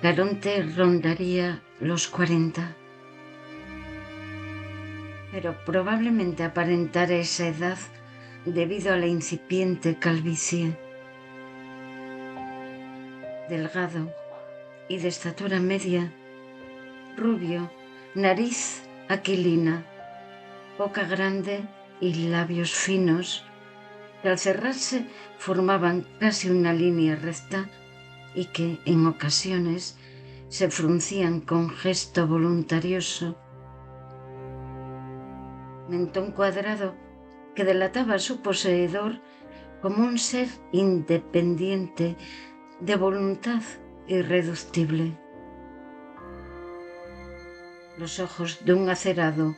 Caronte rondaría los 40, pero probablemente aparentara esa edad debido a la incipiente calvicie. Delgado y de estatura media, rubio, nariz aquilina, boca grande y labios finos, que al cerrarse formaban casi una línea recta y que en ocasiones se fruncían con gesto voluntarioso. Mentón cuadrado que delataba a su poseedor como un ser independiente, de voluntad irreductible. Los ojos de un acerado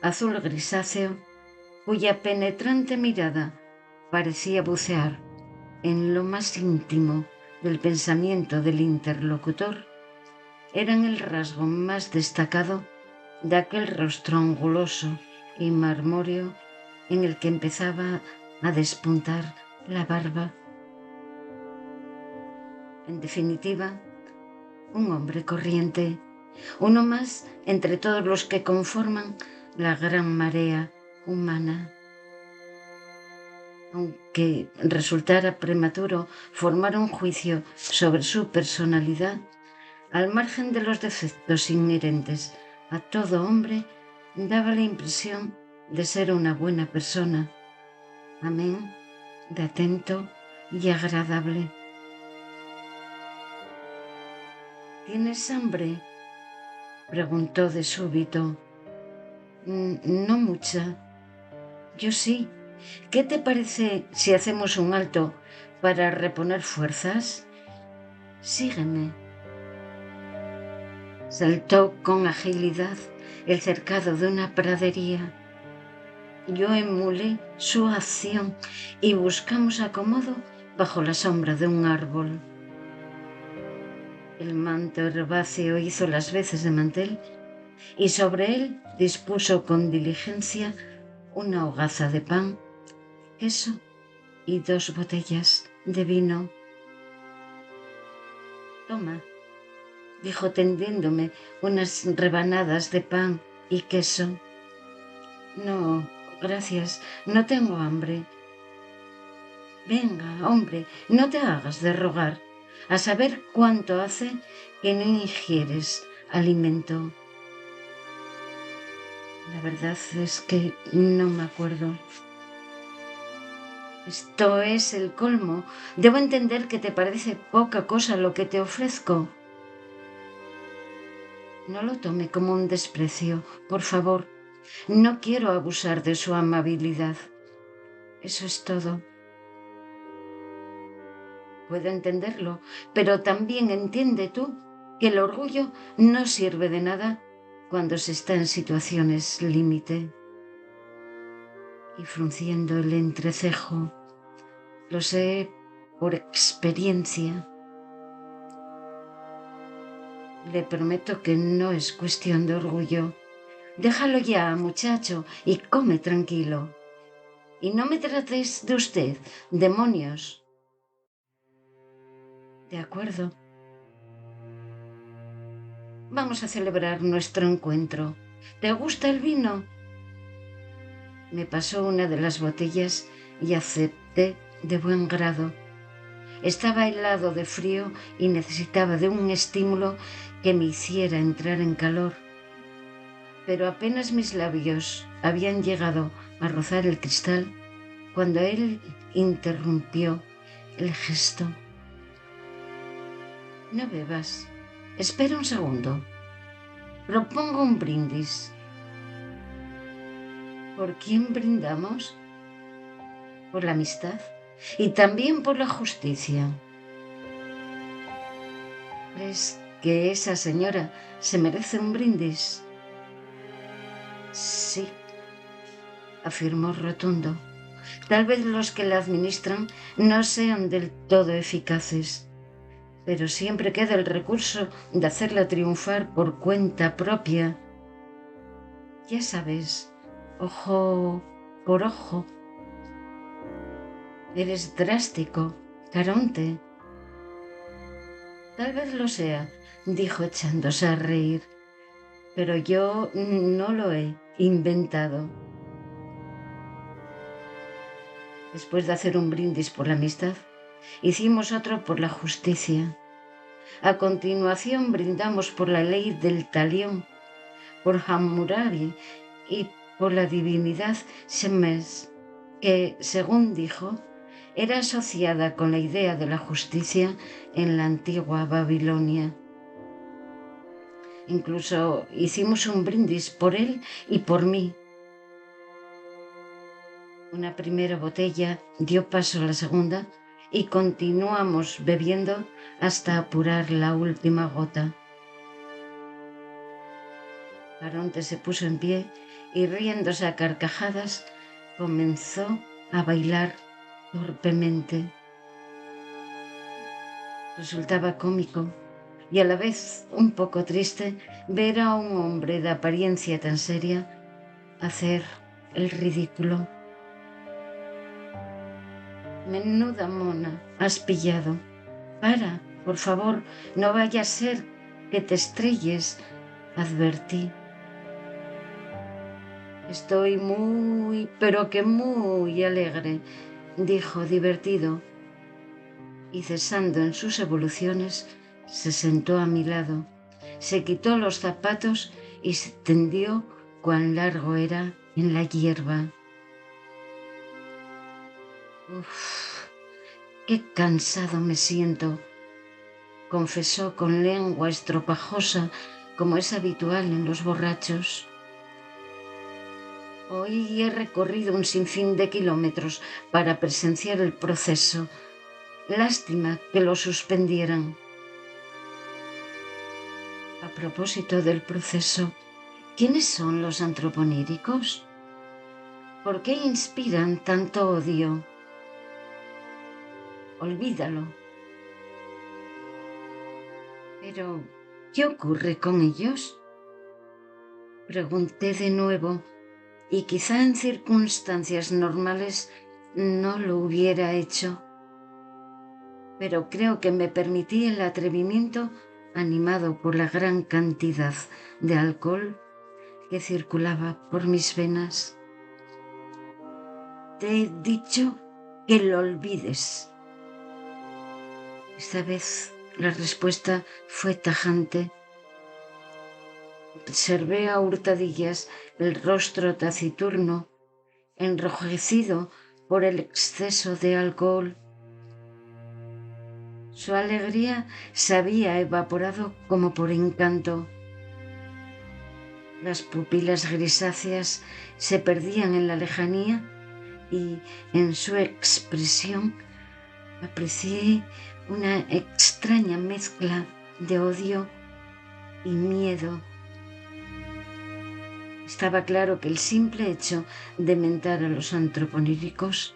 azul grisáceo, cuya penetrante mirada parecía bucear en lo más íntimo del pensamiento del interlocutor, eran el rasgo más destacado de aquel rostro anguloso y marmóreo en el que empezaba a despuntar la barba. En definitiva, un hombre corriente, uno más entre todos los que conforman la gran marea humana. Aunque resultara prematuro formar un juicio sobre su personalidad, al margen de los defectos inherentes a todo hombre, daba la impresión de ser una buena persona, amén de atento y agradable. ¿Tienes hambre?, preguntó de súbito. No mucha. Yo sí. ¿Qué te parece si hacemos un alto para reponer fuerzas? Sígueme. Saltó con agilidad el cercado de una pradería. Yo emulé su acción y buscamos acomodo bajo la sombra de un árbol. El manto herbáceo hizo las veces de mantel y sobre él dispuso con diligencia una hogaza de pan, queso y 2 botellas de vino. Toma, dijo tendiéndome unas rebanadas de pan y queso. No, gracias, no tengo hambre. Venga, hombre, no te hagas de rogar. A saber cuánto hace que no ingieres alimento. La verdad es que no me acuerdo. Esto es el colmo. Debo entender que te parece poca cosa lo que te ofrezco. No lo tome como un desprecio, por favor. No quiero abusar de su amabilidad. Eso es todo. Puedo entenderlo, pero también entiende tú que el orgullo no sirve de nada cuando se está en situaciones límite. Y frunciendo el entrecejo, lo sé por experiencia. Le prometo que no es cuestión de orgullo. Déjalo ya, muchacho, y come tranquilo. Y no me trates de usted, demonios. De acuerdo. Vamos a celebrar nuestro encuentro. ¿Te gusta el vino? Me pasó una de las botellas y acepté de buen grado. Estaba helado de frío y necesitaba de un estímulo que me hiciera entrar en calor. Pero apenas mis labios habían llegado a rozar el cristal cuando él interrumpió el gesto. No bebas. Espera un segundo. Propongo un brindis. ¿Por quién brindamos? Por la amistad y también por la justicia. ¿Crees que esa señora se merece un brindis? Sí, afirmó rotundo. Tal vez los que la administran no sean del todo eficaces, pero siempre queda el recurso de hacerla triunfar por cuenta propia. Ya sabes, ojo por ojo. Eres drástico, Caronte. Tal vez lo sea, dijo echándose a reír, pero yo no lo he inventado. Después de hacer un brindis por la amistad, hicimos otro por la justicia. A continuación brindamos por la ley del talión, por Hammurabi y por la divinidad Shemesh, que, según dijo, era asociada con la idea de la justicia en la antigua Babilonia. Incluso hicimos un brindis por él y por mí. Una primera botella dio paso a la segunda y continuamos bebiendo hasta apurar la última gota. Caronte se puso en pie y, riéndose a carcajadas, comenzó a bailar torpemente. Resultaba cómico y a la vez un poco triste ver a un hombre de apariencia tan seria hacer el ridículo. Menuda mona has pillado. Para, por favor, no vaya a ser que te estrelles, advertí. Estoy muy, pero que muy alegre, dijo divertido, y cesando en sus evoluciones, se sentó a mi lado, se quitó los zapatos y se tendió cuán largo era en la hierba. Uf, qué cansado me siento, confesó con lengua estropajosa, como es habitual en los borrachos. Hoy he recorrido un sinfín de kilómetros para presenciar el proceso. Lástima que lo suspendieran. A propósito del proceso, ¿quiénes son los antroponíricos? ¿Por qué inspiran tanto odio? Olvídalo. Pero, ¿qué ocurre con ellos? Pregunté de nuevo, y quizá en circunstancias normales no lo hubiera hecho. Pero creo que me permití el atrevimiento animado por la gran cantidad de alcohol que circulaba por mis venas. Te he dicho que lo olvides. Esta vez la respuesta fue tajante. Observé a hurtadillas el rostro taciturno, enrojecido por el exceso de alcohol. Su alegría se había evaporado como por encanto. Las pupilas grisáceas se perdían en la lejanía y en su expresión aprecié una extraña mezcla de odio y miedo. Estaba claro que el simple hecho de mentar a los antroponíricos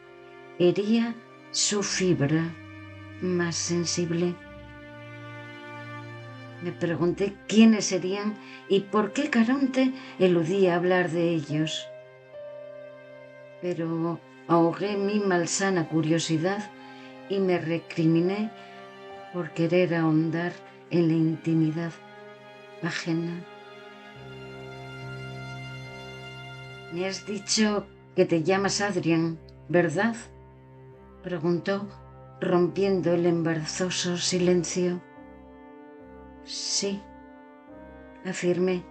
hería su fibra más sensible. Me pregunté quiénes serían y por qué Caronte eludía hablar de ellos. Pero ahogué mi malsana curiosidad y me recriminé por querer ahondar en la intimidad ajena. Me has dicho que te llamas Adrian, ¿verdad? Preguntó, rompiendo el embarazoso silencio. Sí, afirmé,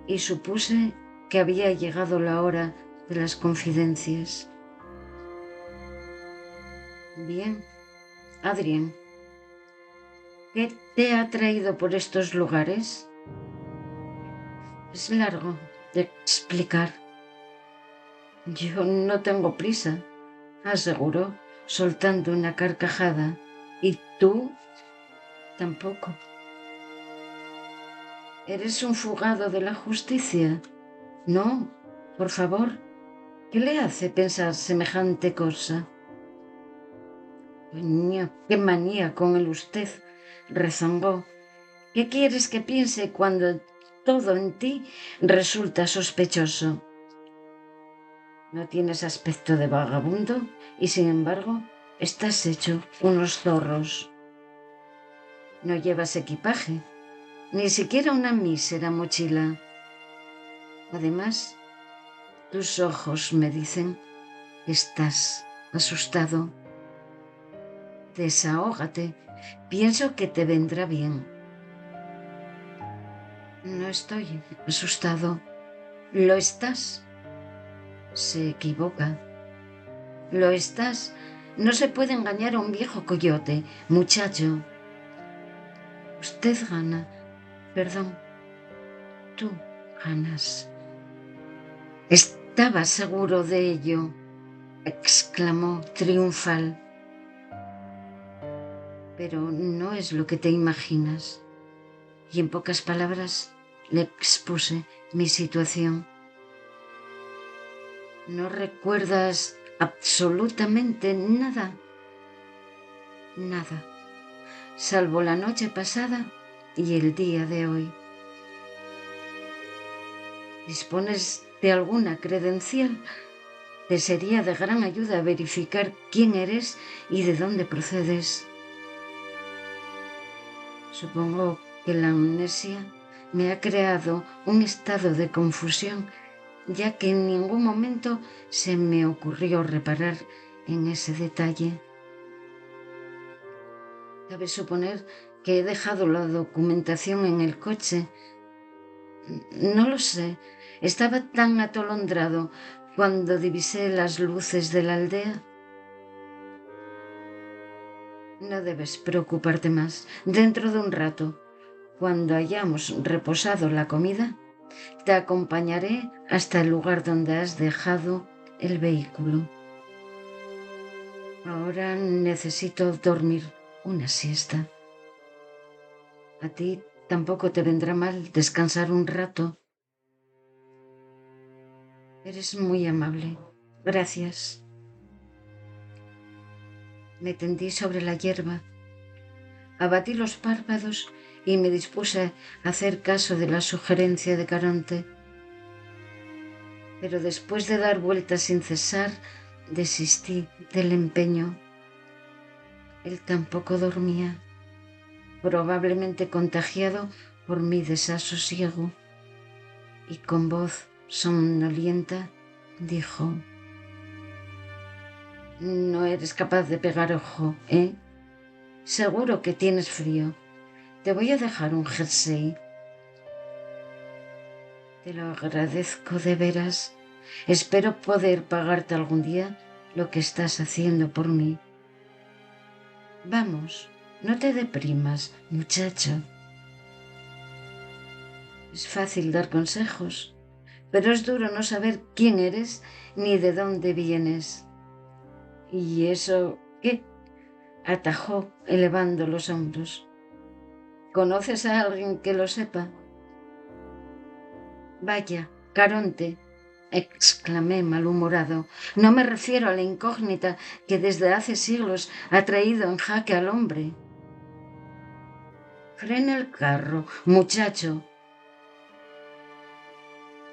y supuse que había llegado la hora de las confidencias. Bien, Adrian, ¿qué te ha traído por estos lugares? Es largo de explicar. Yo no tengo prisa, aseguró, soltando una carcajada. ¿Y tú? Tampoco. ¿Eres un fugado de la justicia? No, por favor. ¿Qué le hace pensar semejante cosa? Coño, qué manía con el usted, rezongó. ¿Qué quieres que piense cuando todo en ti resulta sospechoso? No tienes aspecto de vagabundo y, sin embargo, estás hecho unos zorros. No llevas equipaje ni siquiera una mísera mochila. Además, tus ojos me dicen que estás asustado. Desahógate, pienso que te vendrá bien. No estoy asustado. Lo estás. Se equivoca. Lo estás. No se puede engañar a un viejo coyote, muchacho. Usted gana. Perdón. Tú ganas. Estaba seguro de ello, exclamó triunfal. Pero no es lo que te imaginas. Y en pocas palabras le expuse mi situación. ¿No recuerdas absolutamente nada? Nada, salvo la noche pasada y el día de hoy. ¿Dispones de alguna credencial? Te sería de gran ayuda verificar quién eres y de dónde procedes. Supongo que la amnesia me ha creado un estado de confusión, ya que en ningún momento se me ocurrió reparar en ese detalle. Cabe suponer que he dejado la documentación en el coche. No lo sé. Estaba tan atolondrado cuando divisé las luces de la aldea. No debes preocuparte más. Dentro de un rato, cuando hayamos reposado la comida, te acompañaré hasta el lugar donde has dejado el vehículo. Ahora necesito dormir una siesta. A ti tampoco te vendrá mal descansar un rato. Eres muy amable. Gracias. Me tendí sobre la hierba, abatí los párpados y me dispuse a hacer caso de la sugerencia de Caronte. Pero después de dar vueltas sin cesar, desistí del empeño. Él tampoco dormía, probablemente contagiado por mi desasosiego, y con voz somnolienta dijo: No eres capaz de pegar ojo, ¿eh? Seguro que tienes frío. Te voy a dejar un jersey. Te lo agradezco de veras. Espero poder pagarte algún día lo que estás haciendo por mí. Vamos, no te deprimas, muchacho. Es fácil dar consejos, pero es duro no saber quién eres ni de dónde vienes. ¿Y eso qué? Atajó elevando los hombros. ¿Conoces a alguien que lo sepa? Vaya, Caronte, exclamé malhumorado. No me refiero a la incógnita que desde hace siglos ha traído en jaque al hombre. Frena el carro, muchacho.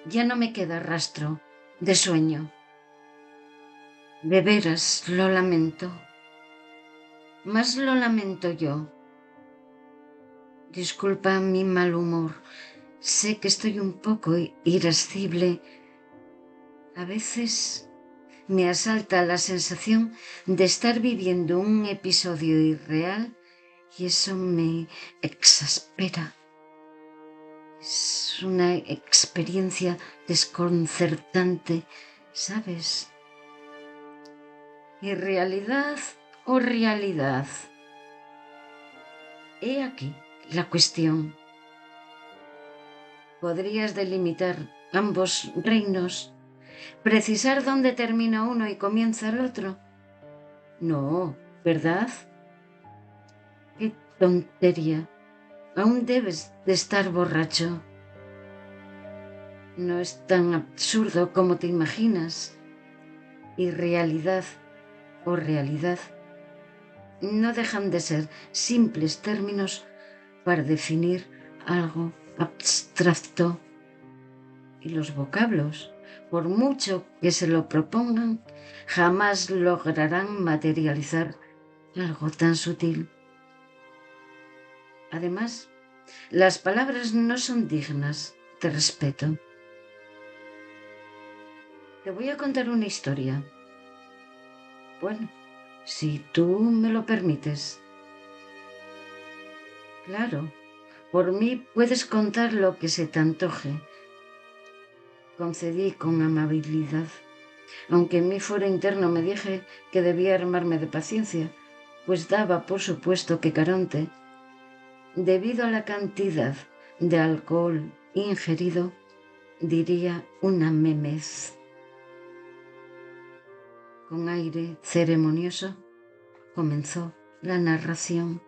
Ya no me queda rastro de sueño. De veras lo lamento. Más lo lamento yo. Disculpa mi mal humor. Sé que estoy un poco irascible. A veces me asalta la sensación de estar viviendo un episodio irreal y eso me exaspera. Es una experiencia desconcertante, ¿sabes? ¿Irrealidad o realidad? He aquí la cuestión. ¿Podrías delimitar ambos reinos? ¿Precisar dónde termina uno y comienza el otro? No, ¿verdad? ¡Qué tontería! Aún debes de estar borracho. No es tan absurdo como te imaginas. Irrealidad o realidad no dejan de ser simples términos para definir algo abstracto. Y los vocablos, por mucho que se lo propongan, jamás lograrán materializar algo tan sutil. Además, Las palabras no son dignas de respeto. Te voy a contar una historia. Bueno, si tú me lo permites. Claro, por mí puedes contar lo que se te antoje, concedí con amabilidad, aunque en mi foro interno me dije que debía armarme de paciencia, pues daba por supuesto que Caronte, debido a la cantidad de alcohol ingerido, diría una memez. Con aire ceremonioso comenzó la narración.